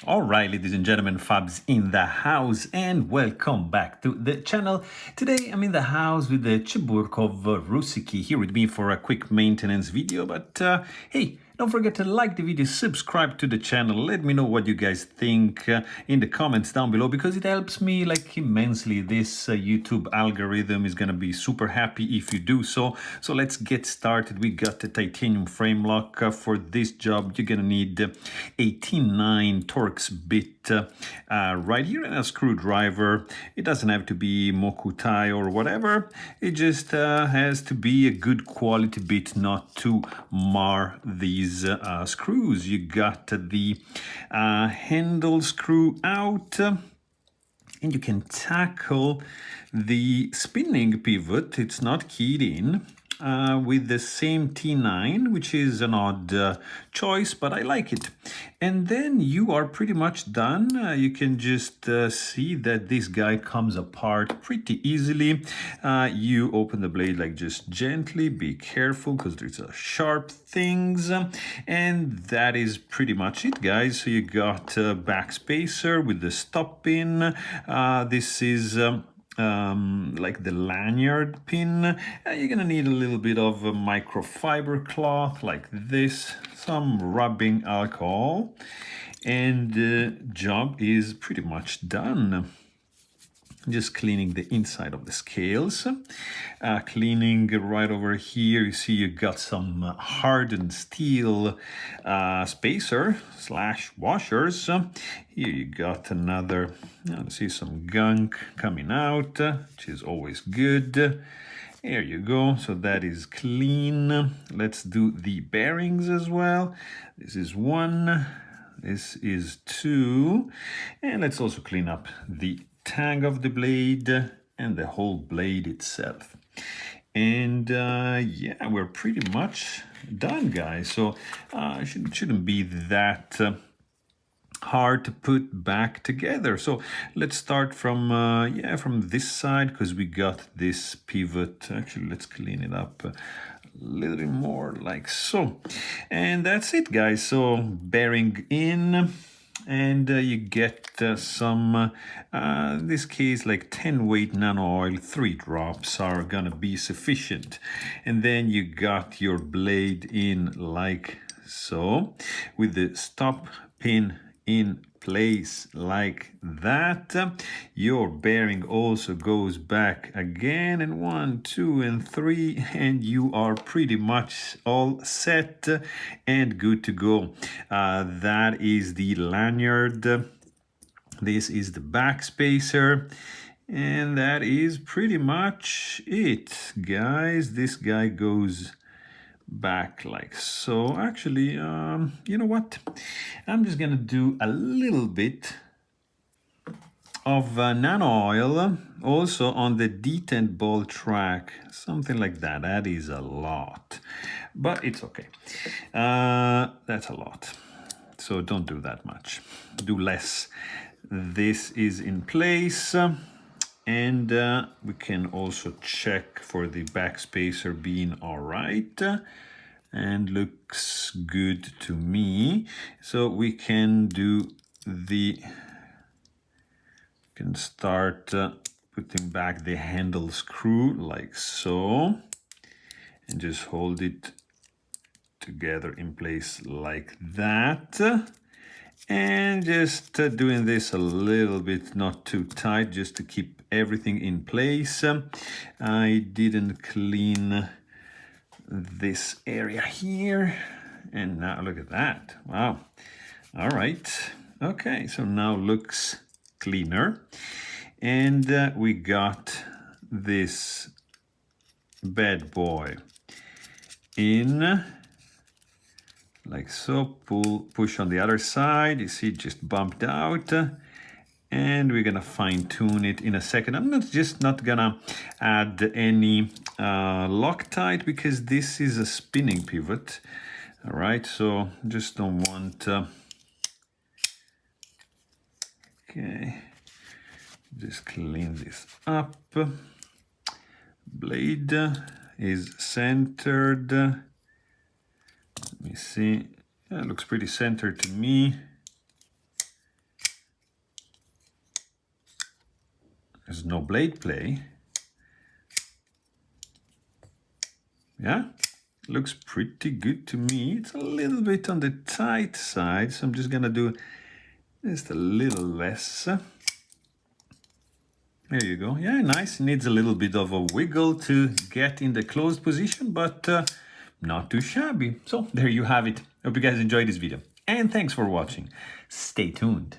All right, ladies and gentlemen, Fabs in the house, and welcome back to the channel. Today I'm in the house with the Cheburkov Russiky here with me for a quick maintenance video. But hey, don't forget to like the video, subscribe to the channel. Let me know what you guys think in the comments down below, because it helps me like immensely. This YouTube algorithm is gonna be super happy if you do so. So let's get started. We got the titanium frame lock for this job. You're gonna need 18.9 Torx bit right here, and a screwdriver. It doesn't have to be Mokutai or whatever. It just has to be a good quality bit, not to mar these screws. You got the handle screw out, and you can tackle the spinning pivot. It's not keyed in. With the same T9, which is an odd choice, but I like it. And then you are pretty much done. You can just see that this guy comes apart pretty easily. You open the blade like just gently, be careful because there's sharp things. And that is pretty much it, guys. So you got a back spacer with the stop pin. This is like the lanyard pin. You're gonna need a little bit of a microfiber cloth like this, some rubbing alcohol, and the job is pretty much done. Just cleaning the inside of the scales, cleaning right over here. You see you got some hardened steel spacer / washers. Here you got another, you see some gunk coming out, which is always good. There you go, so that is clean. Let's do the bearings as well. This is one, this is two, and let's also clean up the tang of the blade and the whole blade itself. And yeah, we're pretty much done, guys. So it shouldn't be that hard to put back together. So let's start from yeah, from this side, because we got this pivot. Actually, let's clean it up a little bit more like so. And that's it, guys. So bearing in, and you get some, in this case, like 10 weight nano oil. 3 drops are gonna be sufficient. And then you got your blade in like so, with the stop pin in place like that. Your bearing also goes back again, and 1, 2, and 3, and you are pretty much all set and good to go. That is the lanyard. This is the back spacer. And that is pretty much it, guys. This guy goes back like so. Actually, you know what? I'm just gonna do a little bit of nano oil also on the detent ball track, something like that. That is a lot, but it's okay. That's a lot, so don't do that much, do less. This is in place. And we can also check for the back spacer being all right, and looks good to me. So we can do the, can start putting back the handle screw like so, and just hold it together in place like that. And just doing this a little bit, not too tight, just to keep everything in place. I didn't clean this area here, and now look at that. Wow. All right. Okay, so now looks cleaner. And we got this bad boy in like so. Push on the other side. You see it just bumped out, and we're gonna fine tune it in a second. I'm not gonna add any Loctite, because this is a spinning pivot. All right, so just don't want okay, just clean this up. Blade is centered. Let me see. Yeah, it looks pretty centered to me. There's no blade play. Yeah, looks pretty good to me. It's a little bit on the tight side, so I'm just gonna do just a little less. There you go. Yeah, nice. Needs a little bit of a wiggle to get in the closed position, but not too shabby. So there you have it. Hope you guys enjoyed this video. And thanks for watching. Stay tuned.